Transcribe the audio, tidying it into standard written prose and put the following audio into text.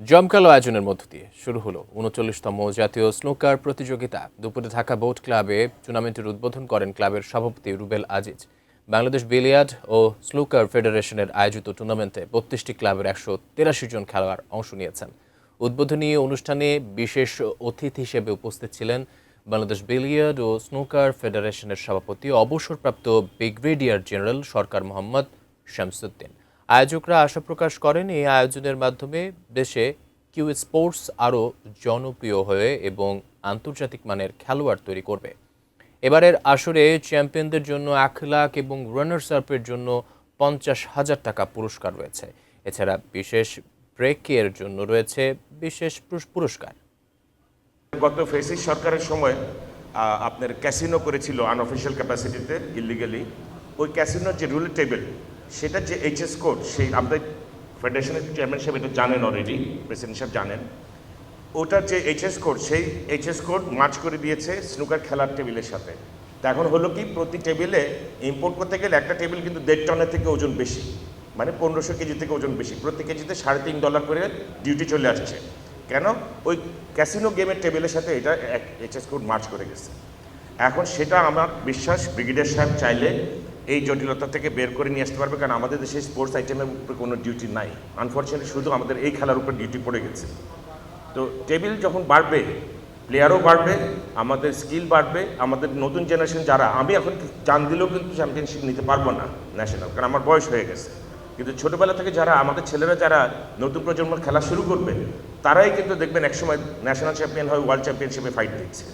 জমকালো আয়োজনের মধ্য দিয়ে শুরু হলো ৩৯তম জাতীয় স্নুকার প্রতিযোগিতা। দুপুরে ঢাকা বোট ক্লাবে টুর্নামেন্টের উদ্বোধন করেন ক্লাবের সভাপতি রুবেল আজিজ। বাংলাদেশ বিলিয়ার্ড ও স্নুকার ফেডারেশনের আয়োজিত টুর্নামেন্টে ৩২টি ক্লাবের ১৮৩ জন খেলোয়াড় অংশ নিয়েছেন। উদ্বোধনী অনুষ্ঠানে বিশেষ অতিথি হিসেবে উপস্থিত ছিলেন বাংলাদেশ বিলিয়ার্ড ও স্নুকার ফেডারেশনের সভাপতি অবসরপ্রাপ্ত ব্রিগেডিয়ার জেনারেল সরকার মোহাম্মদ শামসুদ্দিন। আয়োজকরা আশা প্রকাশ করেন এই আয়োজনের মাধ্যমে দেশে কিউ স্পোর্টস আরও জনপ্রিয় হয়ে এবং আন্তর্জাতিক মানের খেলোয়াড় তৈরি করবে। এবারের আসরে চ্যাম্পিয়নদের জন্য ১ লাখ এবং রানার্স আপের জন্য ৫০,০০০ টাকা পুরস্কার রয়েছে। এছাড়া বিশেষ ব্রেকের জন্য রয়েছে বিশেষ পুরস্কার। গত ফেসিস সরকারের সময় আপনার ক্যাসিনো করেছিল আনঅফিসিয়াল ক্যাপাসিটিতে ইলিগালি। ওই ক্যাসিনোর যে রুল টেবিল সেটা যে এইচএস কোড, সেই আমাদের ফেডারেশনের চেয়ারম্যান সাহেব এটা জানেন, অলরেডি প্রেসিডেন্ট সাহেব জানেন। ওটার যে এইচএস কোড, সেই এইচএস কোড মার্চ করে দিয়েছে স্নুকার খেলার টেবিলের সাথে। তা এখন হলো কি, প্রতি টেবিলে ইম্পোর্ট করতে গেলে একটা টেবিল কিন্তু ১.৫ টনের থেকে ওজন বেশি, মানে ১৫০০ কেজি থেকে ওজন বেশি। প্রতি কেজিতে $৩.৫ করে ডিউটি চলে আসছে। কেন? ওই ক্যাসিনো গেমের টেবিলের সাথে এটা এইচএস কোড মার্চ করে গেছে। এখন সেটা আমার বিশ্বাস ব্রিগেডিয়ার সাহেব চাইলে এই জটিলতা থেকে বের করে নিয়ে আসতে পারবে, কারণ আমাদের দেশে স্পোর্টস আইটেমের উপরে কোনো ডিউটি নাই। আনফর্চুনেটলি শুধু আমাদের এই খেলার উপর ডিউটি পড়ে গেছে। তো টেবিল যখন বাড়বে, প্লেয়ারও বাড়বে, আমাদের স্কিল বাড়বে, আমাদের নতুন জেনারেশন যারা, আমি এখন জান দিলেও কিন্তু চ্যাম্পিয়নশিপ নিতে পারবো না ন্যাশনাল, কারণ আমার বয়স হয়ে গেছে। কিন্তু ছোটোবেলা থেকে যারা আমাদের ছেলেরা যারা নতুন প্রজন্ম খেলা শুরু করবে, তারাই কিন্তু দেখবেন একসময় ন্যাশনাল চ্যাম্পিয়ন হয়, ওয়ার্ল্ড চ্যাম্পিয়নশিপে ফাইট দিচ্ছে।